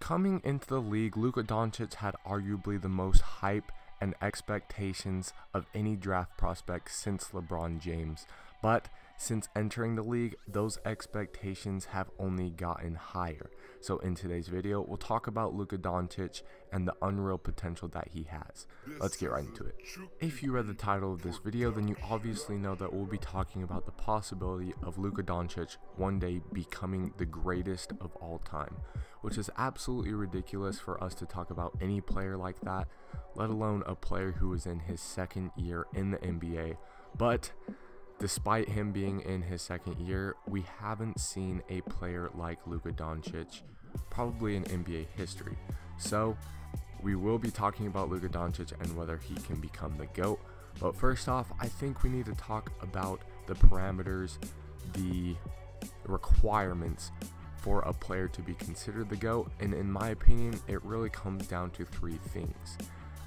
Coming into the league, Luka Doncic had arguably the most hype and expectations of any draft prospect since LeBron James, but since entering the league, those expectations have only gotten higher. So in today's video, we'll talk about Luka Doncic and the unreal potential that he has. Let's get right into it. If you read the title of this video, then you obviously know that we'll be talking about the possibility of Luka Doncic one day becoming the greatest of all time, which is absolutely ridiculous for us to talk about any player like that, let alone a player who is in his second year in the NBA. But despite him being in his second year, we haven't seen a player like Luka Doncic probably in NBA history. So we will be talking about Luka Doncic and whether he can become the GOAT. But first off, I think we need to talk about the parameters, the requirements for a player to be considered the GOAT. And in my opinion, it really comes down to three things.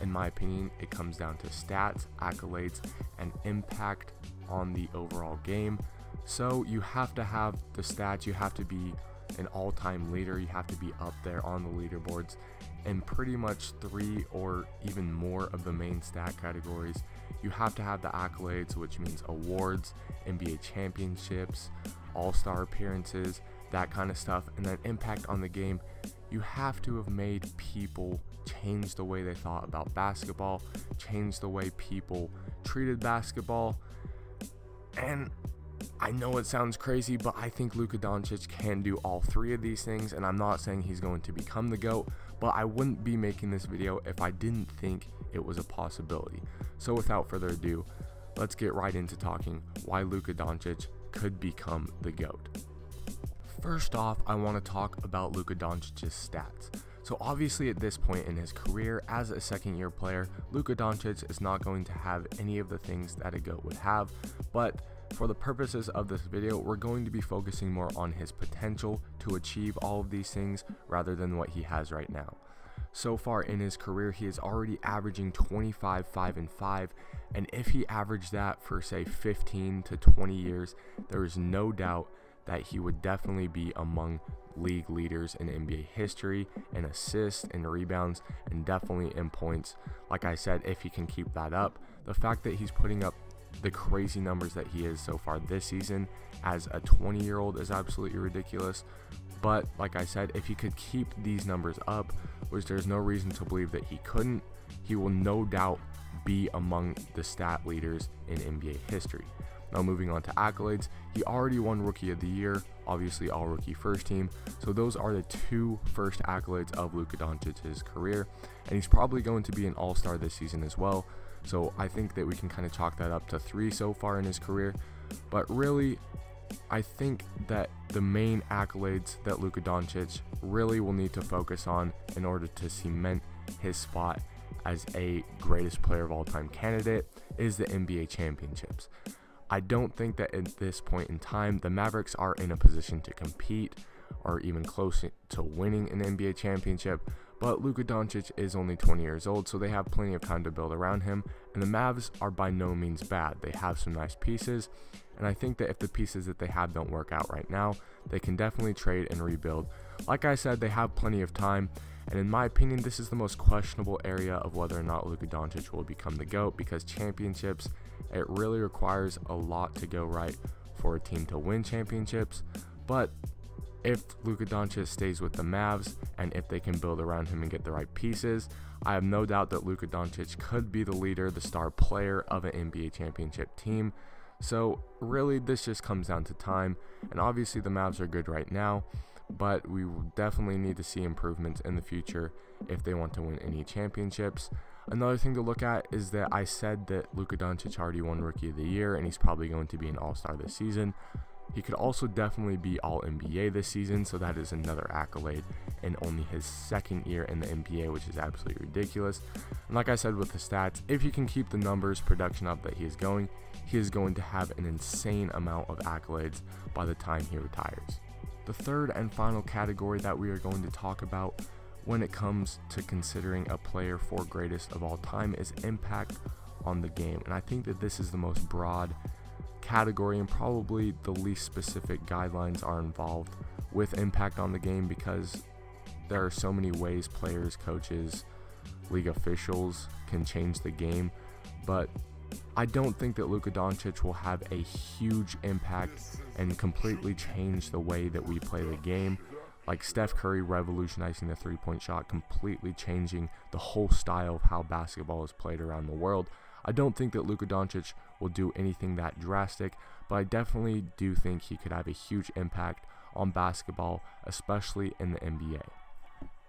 In my opinion, it comes down to stats, accolades, and impact on the overall game. So you have to have the stats, you have to be an all-time leader, you have to be up there on the leaderboards in pretty much 3 or even more of the main stat categories. You have to have the accolades, which means awards, NBA championships, all-star appearances, that kind of stuff. And then impact on the game, you have to have made people change the way they thought about basketball, change the way people treated basketball. And I know it sounds crazy, but I think Luka Doncic can do all 3 of these things, and I'm not saying he's going to become the GOAT, but I wouldn't be making this video if I didn't think it was a possibility. So without further ado, let's get right into talking why Luka Doncic could become the GOAT. First off, I want to talk about Luka Doncic's stats. So obviously at this point in his career as a second-year player, Luka Doncic is not going to have any of the things that a GOAT would have, but for the purposes of this video, we're going to be focusing more on his potential to achieve all of these things rather than what he has right now. So far in his career, he is already averaging 25, 5, and 5, and if he averaged that for say 15 to 20 years, there is no doubt that he would definitely be among league leaders in NBA history in assists and rebounds, and definitely in points. Like I said, if he can keep that up, the fact that he's putting up the crazy numbers that he is so far this season as a 20-year-old is absolutely ridiculous. But like I said, if he could keep these numbers up, which there's no reason to believe that he couldn't, he will no doubt be among the stat leaders in NBA history. Now moving on to accolades, he already won Rookie of the Year, obviously all-rookie first team, so those are the 2 first accolades of Luka Doncic's career, and he's probably going to be an all-star this season as well, so I think that we can kind of chalk that up to 3 so far in his career. But really, I think that the main accolades that Luka Doncic really will need to focus on in order to cement his spot as a greatest player of all time candidate is the NBA championships. I don't think that at this point in time, the Mavericks are in a position to compete or even close to winning an NBA championship, but Luka Doncic is only 20 years old, so they have plenty of time to build around him, and the Mavs are by no means bad. They have some nice pieces, and I think that if the pieces that they have don't work out right now, they can definitely trade and rebuild. Like I said, they have plenty of time, and in my opinion, this is the most questionable area of whether or not Luka Doncic will become the GOAT, because championships, it really requires a lot to go right for a team to win championships. But if Luka Doncic stays with the Mavs and if they can build around him and get the right pieces, I have no doubt that Luka Doncic could be the leader, the star player of an NBA championship team. So really, this just comes down to time, and obviously the Mavs are good right now, but we will definitely need to see improvements in the future if they want to win any championships. Another thing to look at is that I said that Luka Doncic already won Rookie of the Year, and he's probably going to be an all-star this season. He could also definitely be All-NBA this season, so that is another accolade in only his second year in the NBA, which is absolutely ridiculous. And like I said with the stats, if he can keep the numbers, production up that he is going to have an insane amount of accolades by the time he retires. The third and final category that we are going to talk about when it comes to considering a player for greatest of all time is impact on the game. And I think that this is the most broad category and probably the least specific guidelines are involved with impact on the game, because there are so many ways players, coaches, league officials can change the game, but I don't think that Luka Doncic will have a huge impact and completely change the way that we play the game. Like Steph Curry revolutionizing the three-point shot, completely changing the whole style of how basketball is played around the world. I don't think that Luka Doncic will do anything that drastic, but I definitely do think he could have a huge impact on basketball, especially in the NBA.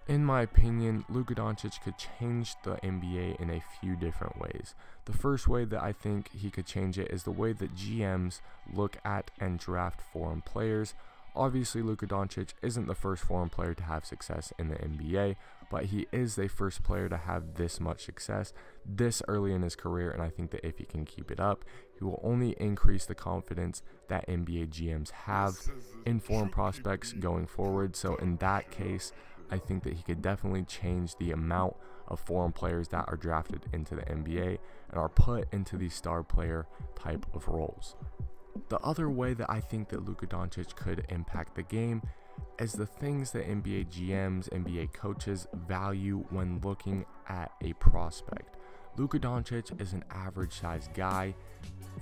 In my opinion, Luka Doncic could change the NBA in a few different ways. The first way that I think he could change it is the way that GMs look at and draft foreign players. Obviously, Luka Doncic isn't the first foreign player to have success in the NBA, but he is the first player to have this much success this early in his career, and I think that if he can keep it up, he will only increase the confidence that NBA GMs have in foreign prospects going forward. So in that case, I think that he could definitely change the amount of foreign players that are drafted into the NBA and are put into these star player type of roles. The other way that I think that Luka Doncic could impact the game is the things that NBA GMs, NBA coaches value when looking at a prospect. Luka Doncic is an average size guy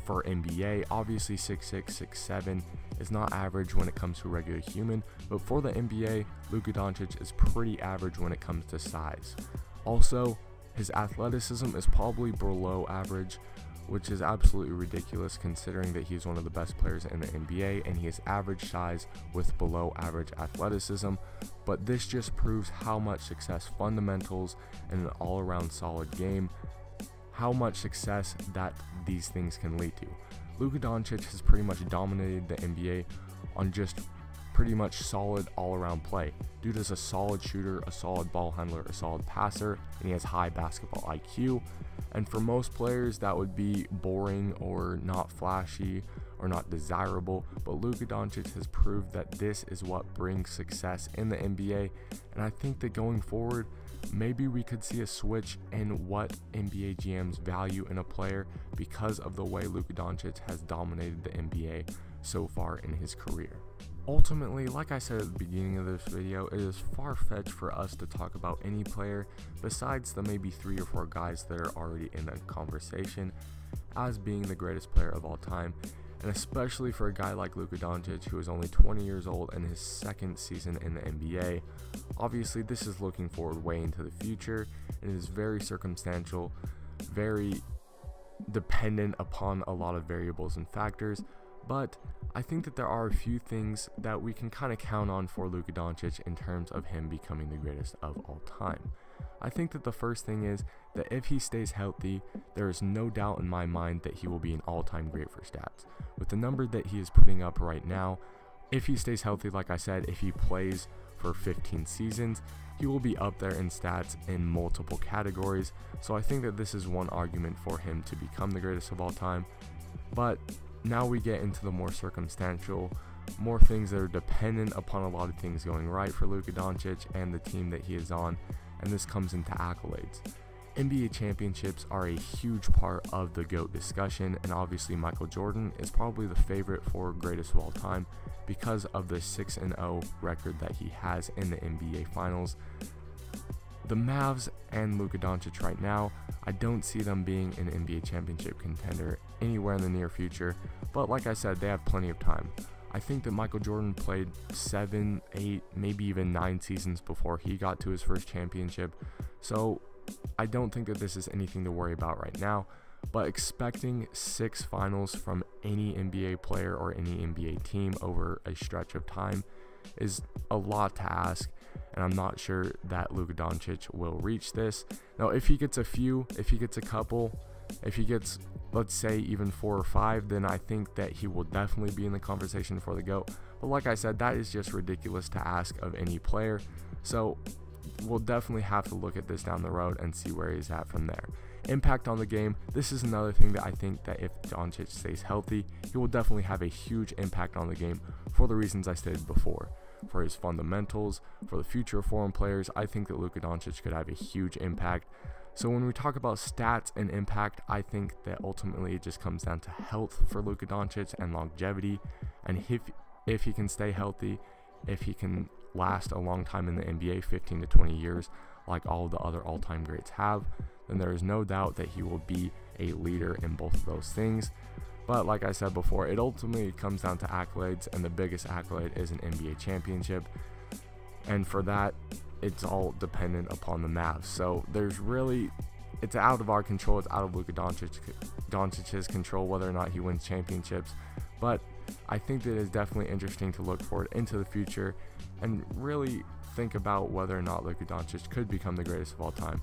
for NBA. Obviously 6'6", 6'7" is not average when it comes to a regular human, but for the NBA, Luka Doncic is pretty average when it comes to size. Also, his athleticism is probably below average, which is absolutely ridiculous considering that he's one of the best players in the NBA and he is average size with below average athleticism. But this just proves how much success fundamentals and an all-around solid game, how much success that these things can lead to. Luka Doncic has pretty much dominated the NBA on just pretty much solid all-around play. Dude is a solid shooter, a solid ball handler, a solid passer, and he has high basketball IQ. And for most players, that would be boring or not flashy or not desirable, but Luka Doncic has proved that this is what brings success in the NBA, and I think that going forward, maybe we could see a switch in what NBA GMs value in a player because of the way Luka Doncic has dominated the NBA so far in his career. Ultimately, like I said at the beginning of this video, it is far-fetched for us to talk about any player besides the maybe 3 or 4 guys that are already in the conversation as being the greatest player of all time, and especially for a guy like Luka Doncic, who is only 20 years old and his second season in the NBA. Obviously, this is looking forward way into the future, and it is very circumstantial, very dependent upon a lot of variables and factors, but I think that there are a few things that we can kind of count on for Luka Doncic in terms of him becoming the greatest of all time. I think that the first thing is that if he stays healthy, there is no doubt in my mind that he will be an all-time great for stats. With the number that he is putting up right now, if he stays healthy, like I said, if he plays for 15 seasons, he will be up there in stats in multiple categories. So I think that this is one argument for him to become the greatest of all time. But now we get into the more circumstantial, more things that are dependent upon a lot of things going right for Luka Doncic and the team that he is on, and this comes into accolades. NBA championships are a huge part of the GOAT discussion, and obviously Michael Jordan is probably the favorite for greatest of all time because of the 6-0 record that he has in the NBA Finals. The Mavs and Luka Doncic right now, I don't see them being an NBA championship contender anywhere in the near future, but like I said, they have plenty of time. I think that Michael Jordan played 7, 8, maybe even 9 seasons before he got to his first championship, so I don't think that this is anything to worry about right now, but expecting 6 finals from any NBA player or any NBA team over a stretch of time is a lot to ask, and I'm not sure that Luka Doncic will reach this. Now, if he gets a few, if he gets a couple, if he gets, let's say, even 4 or 5, then I think that he will definitely be in the conversation for the GOAT. But like I said, that is just ridiculous to ask of any player, so we'll definitely have to look at this down the road and see where he's at from there. Impact on the game, this is another thing that I think that if Doncic stays healthy, he will definitely have a huge impact on the game for the reasons I stated before. For his fundamentals, for the future of foreign players, I think that Luka Doncic could have a huge impact. So when we talk about stats and impact, I think that ultimately it just comes down to health for Luka Doncic and longevity, and if he can stay healthy, if he can last a long time in the NBA, 15 to 20 years, like all of the other all-time greats have, then there is no doubt that he will be a leader in both of those things. But like I said before, it ultimately comes down to accolades, and the biggest accolade is an NBA championship. And for that, it's all dependent upon the Mavs. So it's out of our control. It's out of Luka Doncic's control whether or not he wins championships. But I think that it's definitely interesting to look forward into the future and really think about whether or not Luka Doncic could become the greatest of all time.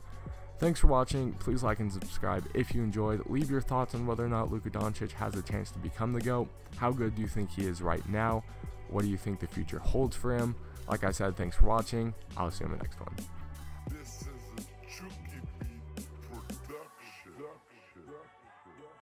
Thanks for watching. Please like and subscribe if you enjoyed. Leave your thoughts on whether or not Luka Doncic has a chance to become the GOAT. How good do you think he is right now? What do you think the future holds for him? Like I said, thanks for watching. I'll see you in the next one.